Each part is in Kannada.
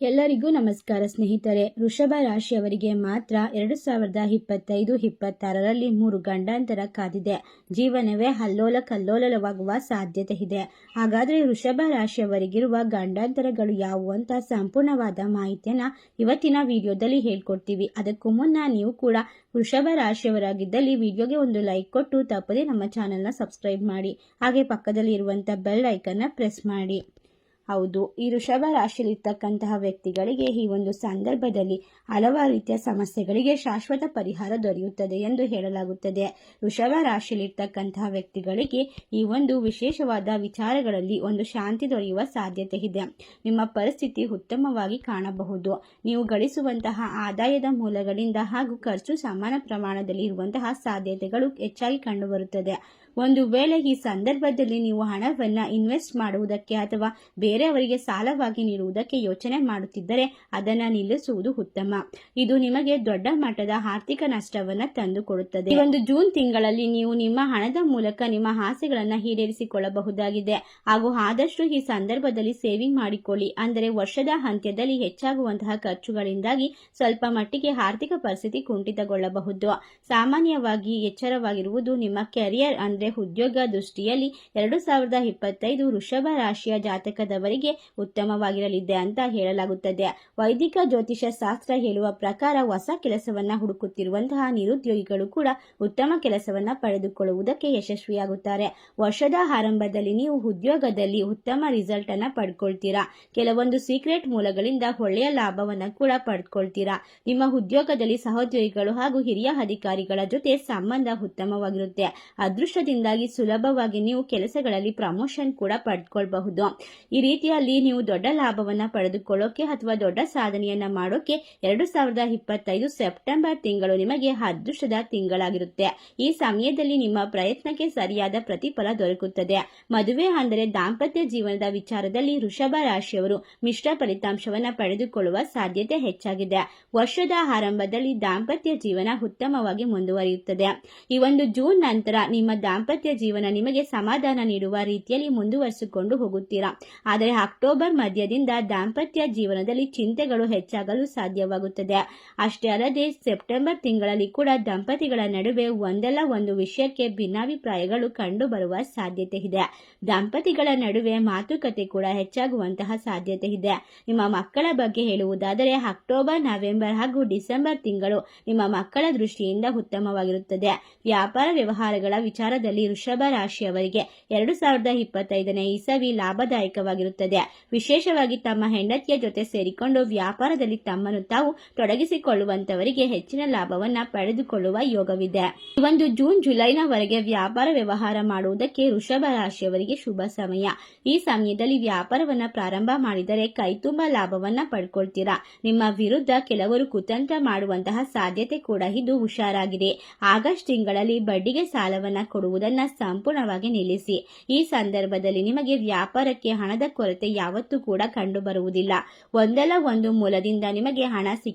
ಎಲ್ಲರಿಗೂ ನಮಸ್ಕಾರ ಸ್ನೇಹಿತರೆ. ವೃಷಭ ರಾಶಿಯವರಿಗೆ ಮಾತ್ರ 2025-26ರಲ್ಲಿ 3 ಗಂಡಾಂತರ ಕಾದಿದೆ. ಜೀವನವೇ ಅಲ್ಲೋಲ ಕಲ್ಲೋಲವಾಗುವ ಸಾಧ್ಯತೆ ಇದೆ. ಹಾಗಾದರೆ ವೃಷಭ ರಾಶಿಯವರಿಗಿರುವ ಗಂಡಾಂತರಗಳು ಯಾವುವು ಅಂತ ಸಂಪೂರ್ಣವಾದ ಮಾಹಿತಿಯನ್ನು ಇವತ್ತಿನ ವಿಡಿಯೋದಲ್ಲಿ ಹೇಳ್ಕೊಡ್ತೀವಿ. ಅದಕ್ಕೂ ಮುನ್ನ ನೀವು ಕೂಡ ವೃಷಭ ರಾಶಿಯವರಾಗಿದ್ದಲ್ಲಿ ವಿಡಿಯೋಗೆ ಒಂದು ಲೈಕ್ ಕೊಟ್ಟು ತಪ್ಪದೆ ನಮ್ಮ ಚಾನೆಲ್ನ ಸಬ್ಸ್ಕ್ರೈಬ್ ಮಾಡಿ. ಹಾಗೆ ಪಕ್ಕದಲ್ಲಿ ಇರುವಂಥ ಬೆಲ್ ಐಕನ್ನ ಪ್ರೆಸ್ ಮಾಡಿ. ಹೌದು, ಈ ವೃಷಭ ರಾಶಿಯಲ್ಲಿರ್ತಕ್ಕಂತಹ ವ್ಯಕ್ತಿಗಳಿಗೆ ಈ ಒಂದು ಸಂದರ್ಭದಲ್ಲಿ ಹಲವಾರು ರೀತಿಯ ಸಮಸ್ಯೆಗಳಿಗೆ ಶಾಶ್ವತ ಪರಿಹಾರ ದೊರೆಯುತ್ತದೆ ಎಂದು ಹೇಳಲಾಗುತ್ತದೆ. ವೃಷಭ ರಾಶಿಯಲ್ಲಿರ್ತಕ್ಕಂತಹ ವ್ಯಕ್ತಿಗಳಿಗೆ ಈ ಒಂದು ವಿಶೇಷವಾದ ವಿಚಾರಗಳಲ್ಲಿ ಒಂದು ಶಾಂತಿ ದೊರೆಯುವ ಸಾಧ್ಯತೆ ಇದೆ. ನಿಮ್ಮ ಪರಿಸ್ಥಿತಿ ಉತ್ತಮವಾಗಿ ಕಾಣಬಹುದು. ನೀವು ಗಳಿಸುವಂತಹ ಆದಾಯದ ಮೂಲಗಳಿಂದ ಹಾಗೂ ಖರ್ಚು ಸಮಾನ ಪ್ರಮಾಣದಲ್ಲಿ ಇರುವಂತಹ ಸಾಧ್ಯತೆಗಳು ಹೆಚ್ಚಾಗಿ ಕಂಡುಬರುತ್ತದೆ. ಒಂದು ವೇಳೆ ಈ ಸಂದರ್ಭದಲ್ಲಿ ನೀವು ಹಣವನ್ನು ಇನ್ವೆಸ್ಟ್ ಮಾಡುವುದಕ್ಕೆ ಅಥವಾ ಬೇರೆಯವರಿಗೆ ಸಾಲವಾಗಿ ನೀಡುವುದಕ್ಕೆ ಯೋಚನೆ ಮಾಡುತ್ತಿದ್ದರೆ ಅದನ್ನು ನಿಲ್ಲಿಸುವುದು ಉತ್ತಮ. ಇದು ನಿಮಗೆ ದೊಡ್ಡ ಮಟ್ಟದ ಆರ್ಥಿಕ ನಷ್ಟವನ್ನು ತಂದುಕೊಡುತ್ತದೆ. ಈ ಒಂದು ಜೂನ್ ತಿಂಗಳಲ್ಲಿ ನೀವು ನಿಮ್ಮ ಹಣದ ಮೂಲಕ ನಿಮ್ಮ ಆಸೆಗಳನ್ನು ಈಡೇರಿಸಿಕೊಳ್ಳಬಹುದಾಗಿದೆ. ಹಾಗೂ ಆದಷ್ಟು ಈ ಸಂದರ್ಭದಲ್ಲಿ ಸೇವಿಂಗ್ ಮಾಡಿಕೊಳ್ಳಿ. ಅಂದರೆ ವರ್ಷದ ಅಂತ್ಯದಲ್ಲಿ ಹೆಚ್ಚಾಗುವಂತಹ ಖರ್ಚುಗಳಿಂದಾಗಿ ಸ್ವಲ್ಪ ಮಟ್ಟಿಗೆ ಆರ್ಥಿಕ ಪರಿಸ್ಥಿತಿ ಕುಂಠಿತಗೊಳ್ಳಬಹುದು. ಸಾಮಾನ್ಯವಾಗಿ ಎಚ್ಚರವಾಗಿರುವುದು ನಿಮ್ಮ ಕೆರಿಯರ್ ಅಂದರೆ ಉದ್ಯೋಗ ದೃಷ್ಟಿಯಲ್ಲಿ 2025 ವೃಷಭ ರಾಶಿಯ ಜಾತಕದವರಿಗೆ ಉತ್ತಮವಾಗಿರಲಿದೆ ಅಂತ ಹೇಳಲಾಗುತ್ತದೆ. ವೈದಿಕ ಜ್ಯೋತಿಷ ಶಾಸ್ತ್ರ ಹೇಳುವ ಪ್ರಕಾರ ಹೊಸ ಕೆಲಸವನ್ನ ಹುಡುಕುತ್ತಿರುವಂತಹ ನಿರುದ್ಯೋಗಿಗಳು ಕೂಡ ಉತ್ತಮ ಕೆಲಸವನ್ನ ಪಡೆದುಕೊಳ್ಳುವುದಕ್ಕೆ ಯಶಸ್ವಿಯಾಗುತ್ತಾರೆ. ವರ್ಷದ ಆರಂಭದಲ್ಲಿ ನೀವು ಉದ್ಯೋಗದಲ್ಲಿ ಉತ್ತಮ ರಿಸಲ್ಟ್ ಅನ್ನ ಪಡ್ಕೊಳ್ತೀರಾ. ಕೆಲವೊಂದು ಸೀಕ್ರೆಟ್ ಮೂಲಗಳಿಂದ ಒಳ್ಳೆಯ ಲಾಭವನ್ನ ಕೂಡ ಪಡ್ಕೊಳ್ತೀರಾ. ನಿಮ್ಮ ಉದ್ಯೋಗದಲ್ಲಿ ಸಹೋದ್ಯೋಗಿಗಳು ಹಾಗೂ ಹಿರಿಯ ಅಧಿಕಾರಿಗಳ ಜೊತೆ ಸಂಬಂಧ ಉತ್ತಮವಾಗಿರುತ್ತೆ. ಅದೃಷ್ಟದಿಂದಾಗಿ ಸುಲಭವಾಗಿ ನೀವು ಕೆಲಸಗಳಲ್ಲಿ ಪ್ರಮೋಷನ್ ಕೂಡ ಪಡೆದುಕೊಳ್ಳಬಹುದು. ಈ ರೀತಿಯಲ್ಲಿ ನೀವು ದೊಡ್ಡ ಲಾಭವನ್ನ ಪಡೆದುಕೊಳ್ಳೋಕೆ ಅಥವಾ ದೊಡ್ಡ ಸಾಧನೆಯನ್ನ ಮಾಡೋಕೆ 2025 ಸೆಪ್ಟೆಂಬರ್ ತಿಂಗಳು ನಿಮಗೆ ಅದೃಷ್ಟದ ತಿಂಗಳಾಗಿರುತ್ತೆ. ಈ ಸಮಯದಲ್ಲಿ ನಿಮ್ಮ ಪ್ರಯತ್ನಕ್ಕೆ ಸರಿಯಾದ ಪ್ರತಿಫಲ ದೊರಕುತ್ತದೆ. ಮದುವೆ ಅಂದರೆ ದಾಂಪತ್ಯ ಜೀವನದ ವಿಚಾರದಲ್ಲಿ ವೃಷಭ ರಾಶಿಯವರು ಮಿಶ್ರ ಫಲಿತಾಂಶವನ್ನ ಪಡೆದುಕೊಳ್ಳುವ ಸಾಧ್ಯತೆ ಹೆಚ್ಚಾಗಿದೆ. ವರ್ಷದ ಆರಂಭದಲ್ಲಿ ದಾಂಪತ್ಯ ಜೀವನ ಉತ್ತಮವಾಗಿ ಮುಂದುವರಿಯುತ್ತದೆ. ಈ ಒಂದು ಜೂನ್ ನಂತರ ನಿಮ್ಮ ದಾಂಪತ್ಯ ಜೀವನ ನಿಮಗೆ ಸಮಾಧಾನ ನೀಡುವ ರೀತಿಯಲ್ಲಿ ಮುಂದುವರಿಸಿಕೊಂಡು ಹೋಗುತ್ತೀರಾ. ಆದರೆ ಅಕ್ಟೋಬರ್ ಮಧ್ಯದಿಂದ ದಾಂಪತ್ಯ ಜೀವನದಲ್ಲಿ ಚಿಂತೆಗಳು ಹೆಚ್ಚಾಗಲು ಸಾಧ್ಯವಾಗುತ್ತದೆ. ಅಷ್ಟೇ ಅಲ್ಲದೆ ಸೆಪ್ಟೆಂಬರ್ ತಿಂಗಳಲ್ಲಿ ಕೂಡ ದಂಪತಿಗಳ ನಡುವೆ ಒಂದಲ್ಲ ಒಂದು ವಿಷಯಕ್ಕೆ ಭಿನ್ನಾಭಿಪ್ರಾಯಗಳು ಕಂಡು ಬರುವ ಸಾಧ್ಯತೆ ಇದೆ. ದಂಪತಿಗಳ ನಡುವೆ ಮಾತುಕತೆ ಕೂಡ ಹೆಚ್ಚಾಗುವಂತಹ ಸಾಧ್ಯತೆ ಇದೆ. ನಿಮ್ಮ ಮಕ್ಕಳ ಬಗ್ಗೆ ಹೇಳುವುದಾದರೆ ಅಕ್ಟೋಬರ್, ನವೆಂಬರ್ ಹಾಗೂ ಡಿಸೆಂಬರ್ ತಿಂಗಳು ನಿಮ್ಮ ಮಕ್ಕಳ ದೃಷ್ಟಿಯಿಂದ ಉತ್ತಮವಾಗಿರುತ್ತದೆ. ವ್ಯಾಪಾರ ವ್ಯವಹಾರಗಳ ವಿಚಾರದಲ್ಲಿ ವೃಷಭ ರಾಶಿಯವರಿಗೆ 2025ನೇ ಇಸವಿ ಲಾಭದಾಯಕವಾಗಿರುತ್ತದೆ. ವಿಶೇಷವಾಗಿ ತಮ್ಮ ಹೆಂಡತಿಯ ಜೊತೆ ಸೇರಿಕೊಂಡು ವ್ಯಾಪಾರದಲ್ಲಿ ತಮ್ಮನ್ನು ತಾವು ತೊಡಗಿಸಿಕೊಳ್ಳುವಂತವರಿಗೆ ಹೆಚ್ಚಿನ ಲಾಭವನ್ನ ಪಡೆದುಕೊಳ್ಳುವ ಯೋಗವಿದೆ. ಒಂದು ಜೂನ್ ಜುಲೈನವರೆಗೆ ವ್ಯಾಪಾರ ವ್ಯವಹಾರ ಮಾಡುವುದಕ್ಕೆ ವೃಷಭ ರಾಶಿಯವರಿಗೆ ಶುಭ ಸಮಯ. ಈ ಸಮಯದಲ್ಲಿ ವ್ಯಾಪಾರವನ್ನ ಪ್ರಾರಂಭ ಮಾಡಿದರೆ ಕೈತುಂಬ ಲಾಭವನ್ನ ಪಡ್ಕೊಳ್ತೀರಾ. ನಿಮ್ಮ ವಿರುದ್ಧ ಕೆಲವರು ಕುತಂತ್ರ ಮಾಡುವಂತಹ ಸಾಧ್ಯತೆ ಕೂಡ ಇದು. ಹುಷಾರಾಗಿದೆ. ಆಗಸ್ಟ್ ತಿಂಗಳಲ್ಲಿ ಬಡ್ಡಿಗೆ ಸಾಲವನ್ನ ಕೊಡುವುದನ್ನ ಸಂಪೂರ್ಣವಾಗಿ ನಿಲ್ಲಿಸಿ. ಈ ಸಂದರ್ಭದಲ್ಲಿ ನಿಮಗೆ ವ್ಯಾಪಾರಕ್ಕೆ ಹಣದ ಕೊರತೆ ಯಾವತ್ತೂ ಕೂಡ ಕಂಡು ಬರುವುದಿಲ್ಲ. ಒಂದಲ್ಲ ಒಂದು ಮೂಲದಿಂದ ನಿಮಗೆ ಹಣ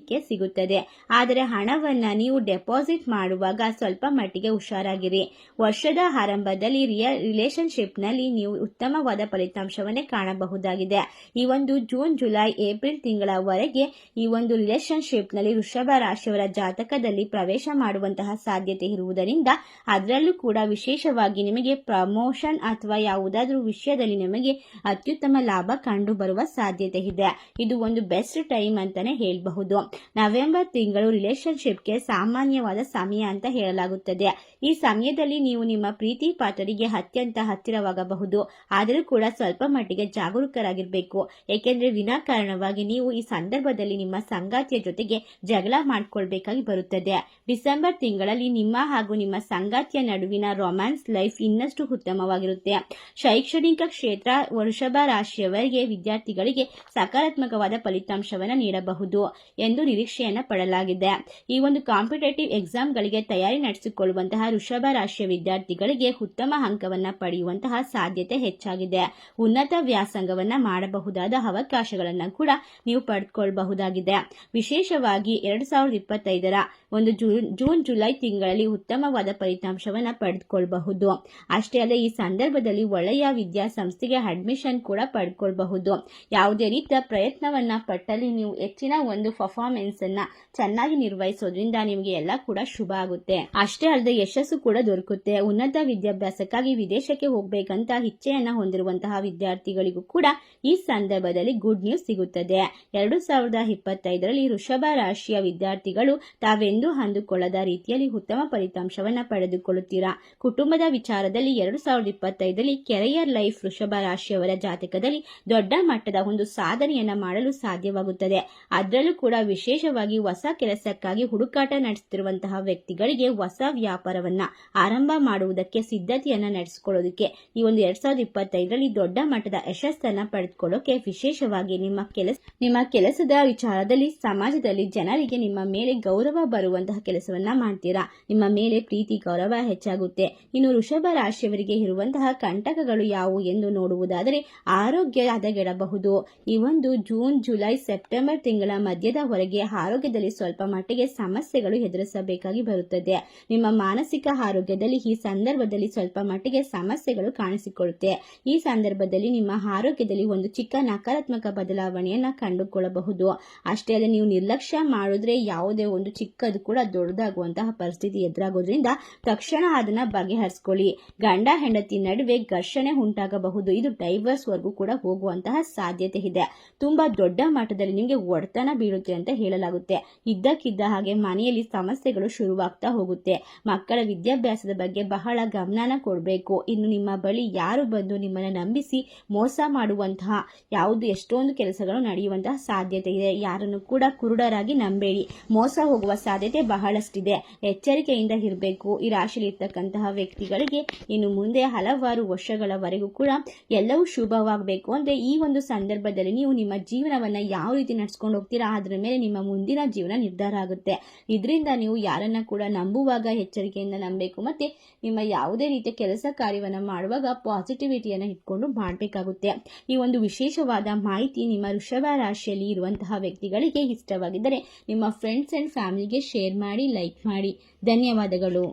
ಸಿಗುತ್ತದೆ. ಆದರೆ ಹಣವನ್ನ ನೀವು ಡೆಪಾಸಿಟ್ ಮಾಡುವಾಗ ಸ್ವಲ್ಪ ಮಟ್ಟಿಗೆ ಹುಷಾರಾಗಿರಿ. ವರ್ಷದ ಆರಂಭದಲ್ಲಿ ರಿಲೇಶನ್ಶಿಪ್ ನಲ್ಲಿ ನೀವು ಉತ್ತಮವಾದ ಫಲಿತಾಂಶವನ್ನೇ ಕಾಣಬಹುದಾಗಿದೆ. ಈ ಒಂದು ಜೂನ್, ಜುಲೈ, ಏಪ್ರಿಲ್ ತಿಂಗಳವರೆಗೆ ಈ ಒಂದು ರಿಲೇಶನ್ಶಿಪ್ ನಲ್ಲಿ ವೃಷಭ ರಾಶಿಯವರ ಜಾತಕದಲ್ಲಿ ಪ್ರವೇಶ ಮಾಡುವಂತಹ ಸಾಧ್ಯತೆ ಇರುವುದರಿಂದ ಅದರಲ್ಲೂ ಕೂಡ ವಿಶೇಷವಾಗಿ ನಿಮಗೆ ಪ್ರಮೋಷನ್ ಅಥವಾ ಯಾವುದಾದ್ರೂ ವಿಷಯದಲ್ಲಿ ನಿಮಗೆ ಅತ್ಯುತ್ತಮ ಲಾಭ ಕಂಡು ಬರುವ ಸಾಧ್ಯತೆ ಇದೆ. ಇದು ಒಂದು ಬೆಸ್ಟ್ ಟೈಮ್ ಅಂತಾನೆ ಹೇಳಬಹುದು. ನವೆಂಬರ್ ತಿಂಗಳು ರಿಲೇಶನ್ಶಿಪ್ಗೆ ಸಾಮಾನ್ಯವಾದ ಸಮಯ ಅಂತ ಹೇಳಲಾಗುತ್ತದೆ. ಈ ಸಮಯದಲ್ಲಿ ನೀವು ನಿಮ್ಮ ಪ್ರೀತಿ ಪಾತ್ರರಿಗೆ ಅತ್ಯಂತ ಹತ್ತಿರವಾಗಬಹುದು. ಆದರೂ ಕೂಡ ಸ್ವಲ್ಪ ಮಟ್ಟಿಗೆ ಜಾಗರೂಕರಾಗಿರಬೇಕು. ಏಕೆಂದರೆ ವಿನಾಕಾರಣವಾಗಿ ನೀವು ಈ ಸಂದರ್ಭದಲ್ಲಿ ನಿಮ್ಮ ಸಂಗಾತಿಯ ಜೊತೆಗೆ ಜಗಳ ಮಾಡಿಕೊಳ್ಬೇಕಾಗಿ ಬರುತ್ತದೆ. ಡಿಸೆಂಬರ್ ತಿಂಗಳಲ್ಲಿ ನಿಮ್ಮ ಹಾಗೂ ನಿಮ್ಮ ಸಂಗಾತಿಯ ನಡುವಿನ ರೊಮ್ಯಾನ್ಸ್ ಲೈಫ್ ಇನ್ನಷ್ಟು ಉತ್ತಮವಾಗಿರುತ್ತೆ. ಶೈಕ್ಷಣಿಕ ಕ್ಷೇತ್ರ ವೃಷಭ ರಾಶಿಯವರಿಗೆ ವಿದ್ಯಾರ್ಥಿಗಳಿಗೆ ಸಕಾರಾತ್ಮಕವಾದ ಫಲಿತಾಂಶವನ್ನು ನೀಡಬಹುದು ಎಂದು ನಿರೀಕ್ಷೆಯನ್ನ ಪಡಲಾಗಿದೆ. ಈ ಒಂದು ಕಾಂಪಿಟೇಟಿವ್ ಎಕ್ಸಾಮ್ಗಳಿಗೆ ತಯಾರಿ ನಡೆಸಿಕೊಳ್ಳುವಂತಹ ವೃಷಭ ರಾಶಿಯ ವಿದ್ಯಾರ್ಥಿಗಳಿಗೆ ಉತ್ತಮ ಅಂಕವನ್ನ ಪಡೆಯುವಂತಹ ಸಾಧ್ಯತೆ ಹೆಚ್ಚಾಗಿದೆ. ಉನ್ನತ ವ್ಯಾಸಂಗವನ್ನ ಮಾಡಬಹುದಾದ ಅವಕಾಶಗಳನ್ನು ಕೂಡ ನೀವು ಪಡೆದುಕೊಳ್ಳಬಹುದಾಗಿದೆ. ವಿಶೇಷವಾಗಿ 2025ರ ಒಂದು ಜೂನ್, ಜುಲೈ ತಿಂಗಳಲ್ಲಿ ಉತ್ತಮವಾದ ಫಲಿತಾಂಶವನ್ನ ಪಡೆದುಕೊಳ್ಳಬಹುದು. ಪಡ್ಕೊಳ್ಬಹುದು. ಅಷ್ಟೇ ಅಲ್ಲದೆ ಈ ಸಂದರ್ಭದಲ್ಲಿ ಒಳ್ಳೆಯ ವಿದ್ಯಾಸಂಸ್ಥೆಗೆ ಅಡ್ಮಿಷನ್ ಕೂಡ ಪಡ್ಕೊಳ್ಬಹುದು. ಯಾವುದೇ ರೀತಿಯ ಪ್ರಯತ್ನವನ್ನ ಪಟ್ಟಲ್ಲಿ ನೀವು ಹೆಚ್ಚಿನ ಒಂದು ಪರ್ಫಾರ್ಮೆನ್ಸ್ ಅನ್ನ ಚೆನ್ನಾಗಿ ನಿರ್ವಹಿಸೋದ್ರಿಂದ ನಿಮಗೆ ಎಲ್ಲ ಕೂಡ ಶುಭ ಆಗುತ್ತೆ. ಅಷ್ಟೇ ಅಲ್ಲದೆ ಯಶಸ್ಸು ಕೂಡ ದೊರಕುತ್ತೆ. ಉನ್ನತ ವಿದ್ಯಾಭ್ಯಾಸಕ್ಕಾಗಿ ವಿದೇಶಕ್ಕೆ ಹೋಗ್ಬೇಕಂತ ಇಚ್ಛೆಯನ್ನ ಹೊಂದಿರುವಂತಹ ವಿದ್ಯಾರ್ಥಿಗಳಿಗೂ ಕೂಡ ಈ ಸಂದರ್ಭದಲ್ಲಿ ಗುಡ್ ನ್ಯೂಸ್ ಸಿಗುತ್ತದೆ. 2025ರಲ್ಲಿ ವೃಷಭ ರಾಶಿಯ ವಿದ್ಯಾರ್ಥಿಗಳು ತಾವೆಂದೂ ಅಂದುಕೊಳ್ಳದ ರೀತಿಯಲ್ಲಿ ಉತ್ತಮ ಫಲಿತಾಂಶವನ್ನ ಪಡೆದುಕೊಳ್ಳುತ್ತೀರಾ. ಕುಟುಂಬದ ವಿಚಾರದಲ್ಲಿ 2025ರಲ್ಲಿ ಕೆರಿಯರ್ ಲೈಫ್ ವೃಷಭ ರಾಶಿಯವರ ಜಾತಕದಲ್ಲಿ ದೊಡ್ಡ ಮಟ್ಟದ ಒಂದು ಸಾಧನೆಯನ್ನ ಮಾಡಲು ಸಾಧ್ಯವಾಗುತ್ತದೆ. ಅದರಲ್ಲೂ ಕೂಡ ವಿಶೇಷವಾಗಿ ಹೊಸ ಕೆಲಸಕ್ಕಾಗಿ ಹುಡುಕಾಟ ನಡೆಸುತ್ತಿರುವಂತಹ ವ್ಯಕ್ತಿಗಳಿಗೆ ಹೊಸ ವ್ಯಾಪಾರವನ್ನ ಆರಂಭ ಮಾಡುವುದಕ್ಕೆ ಸಿದ್ಧತೆಯನ್ನ ನಡೆಸಿಕೊಳ್ಳೋದಕ್ಕೆ ಈ ಒಂದು 2025ರಲ್ಲಿ ದೊಡ್ಡ ಮಟ್ಟದ ಯಶಸ್ಸನ್ನ ಪಡೆದುಕೊಳ್ಳೋಕೆ ವಿಶೇಷವಾಗಿ ನಿಮ್ಮ ಕೆಲಸದ ವಿಚಾರದಲ್ಲಿ ಸಮಾಜದಲ್ಲಿ ಜನರಿಗೆ ನಿಮ್ಮ ಮೇಲೆ ಗೌರವ ಬರುವಂತಹ ಕೆಲಸವನ್ನ ಮಾಡ್ತೀರಾ. ನಿಮ್ಮ ಮೇಲೆ ಪ್ರೀತಿ ಗೌರವ ಹೆಚ್ಚಾಗುತ್ತೆ. ಇನ್ನು ವೃಷಭ ರಾಶಿಯವರಿಗೆ ಇರುವಂತಹ ಕಂಟಕಗಳು ಯಾವುವು ಎಂದು ನೋಡುವುದಾದರೆ ಆರೋಗ್ಯ ಹದಗೆಡಬಹುದು. ಈ ಒಂದು ಜೂನ್ ಜುಲೈ ಸೆಪ್ಟೆಂಬರ್ ತಿಂಗಳ ಮಧ್ಯದವರೆಗೆ ಆರೋಗ್ಯದಲ್ಲಿ ಸ್ವಲ್ಪ ಮಟ್ಟಿಗೆ ಸಮಸ್ಯೆಗಳು ಎದುರಿಸಬೇಕಾಗಿ ಬರುತ್ತದೆ. ನಿಮ್ಮ ಮಾನಸಿಕ ಆರೋಗ್ಯದಲ್ಲಿ ಈ ಸಂದರ್ಭದಲ್ಲಿ ಸ್ವಲ್ಪ ಮಟ್ಟಿಗೆ ಸಮಸ್ಯೆಗಳು ಕಾಣಿಸಿಕೊಳ್ಳುತ್ತೆ. ಈ ಸಂದರ್ಭದಲ್ಲಿ ನಿಮ್ಮ ಆರೋಗ್ಯದಲ್ಲಿ ಒಂದು ಚಿಕ್ಕ ನಕಾರಾತ್ಮಕ ಬದಲಾವಣೆಯನ್ನ ಕಂಡುಕೊಳ್ಳಬಹುದು. ಅಷ್ಟೇ ಅಲ್ಲದೆ ನೀವು ನಿರ್ಲಕ್ಷ್ಯ ಮಾಡಿದ್ರೆ ಯಾವುದೇ ಒಂದು ಚಿಕ್ಕದು ಕೂಡ ದೊಡ್ಡದಾಗುವಂತಹ ಪರಿಸ್ಥಿತಿ ಎದುರಾಗೋದ್ರಿಂದ ತಕ್ಷಣ ಅದನ್ನ ಬಗೆಹರಿಸಿಕೊಳ್ಳಿ. ಗಂಡ ಹೆಂಡತಿ ನಡುವೆ ಘರ್ಷಣೆ ಉಂಟಾಗಬಹುದು. ಇದು ಡೈವರ್ಸ್ ವರೆಗೂ ಕೂಡ ಹೋಗುವಂತಹ ಸಾಧ್ಯತೆ ಇದೆ. ತುಂಬಾ ದೊಡ್ಡ ಮಟ್ಟದಲ್ಲಿ ನಿಮಗೆ ಒಡೆತನ ಬೀಳುತ್ತೆ ಅಂತ ಹೇಳಲಾಗುತ್ತೆ. ಇದ್ದಕ್ಕಿದ್ದ ಹಾಗೆ ಮನೆಯಲ್ಲಿ ಸಮಸ್ಯೆಗಳು ಶುರುವಾಗ್ತಾ ಹೋಗುತ್ತೆ. ಮಕ್ಕಳ ವಿದ್ಯಾಭ್ಯಾಸದ ಬಗ್ಗೆ ಬಹಳ ಗಮನ ಕೊಡಬೇಕು. ಇನ್ನು ನಿಮ್ಮ ಬಳಿ ಯಾರು ಬಂದು ನಿಮ್ಮನ್ನ ನಂಬಿಸಿ ಮೋಸ ಮಾಡುವಂತಹ ಎಷ್ಟೊಂದು ಕೆಲಸಗಳು ನಡೆಯುವಂತಹ ಸಾಧ್ಯತೆ ಇದೆ. ಯಾರನ್ನು ಕೂಡ ಕುರುಡರಾಗಿ ನಂಬೇಡಿ. ಮೋಸ ಹೋಗುವ ಸಾಧ್ಯತೆ ಬಹಳಷ್ಟಿದೆ. ಎಚ್ಚರಿಕೆಯಿಂದ ಇರಬೇಕು. ಈ ರಾಶಿಯಲ್ಲಿ ಇರ್ತಕ್ಕಂತಹ ವ್ಯಕ್ತಿಗಳಿಗೆ ಇನ್ನು ಮುಂದೆ ಹಲವಾರು ವರ್ಷಗಳವರೆಗೂ ಕೂಡ ಎಲ್ಲವೂ ಶುಭವಾಗಬೇಕು ಅಂದ್ರೆ ಈ ಒಂದು ಸಂದರ್ಭದಲ್ಲಿ ನೀವು ನಿಮ್ಮ ಜೀವನವನ್ನ ಯಾವ ರೀತಿ ನಡ್ಸ್ಕೊಂಡು ಹೋಗ್ತೀರಾ ಅದ್ರ ಮೇಲೆ ನಿಮ್ಮ ಮುಂದಿನ ಜೀವನ ನಿರ್ಧಾರ ಆಗುತ್ತೆ. ಇದರಿಂದ ನೀವು ಯಾರನ್ನ ಕೂಡ ನಂಬುವಾಗ ಎಚ್ಚರಿಕೆಯಿಂದ ನಂಬಬೇಕು. ಮತ್ತೆ ನಿಮ್ಮ ಯಾವುದೇ ರೀತಿಯ ಕೆಲಸ ಕಾರ್ಯವನ್ನ ಮಾಡುವಾಗ ಪಾಸಿಟಿವಿಟಿಯನ್ನ ಇಟ್ಕೊಂಡು ಮಾಡಬೇಕಾಗುತ್ತೆ. ಈ ಒಂದು ವಿಶೇಷವಾದ ಮಾಹಿತಿ ನಿಮ್ಮ ವೃಷಭ ರಾಶಿಯಲ್ಲಿ ಇರುವಂತಹ ವ್ಯಕ್ತಿಗಳಿಗೆ ಇಷ್ಟವಾಗಿದ್ದರೆ ನಿಮ್ಮ ಫ್ರೆಂಡ್ಸ್ ಅಂಡ್ ಫ್ಯಾಮಿಲಿಗೆ ಶೇರ್ ಮಾಡಿ, ಲೈಕ್ ಮಾಡಿ. ಧನ್ಯವಾದಗಳು.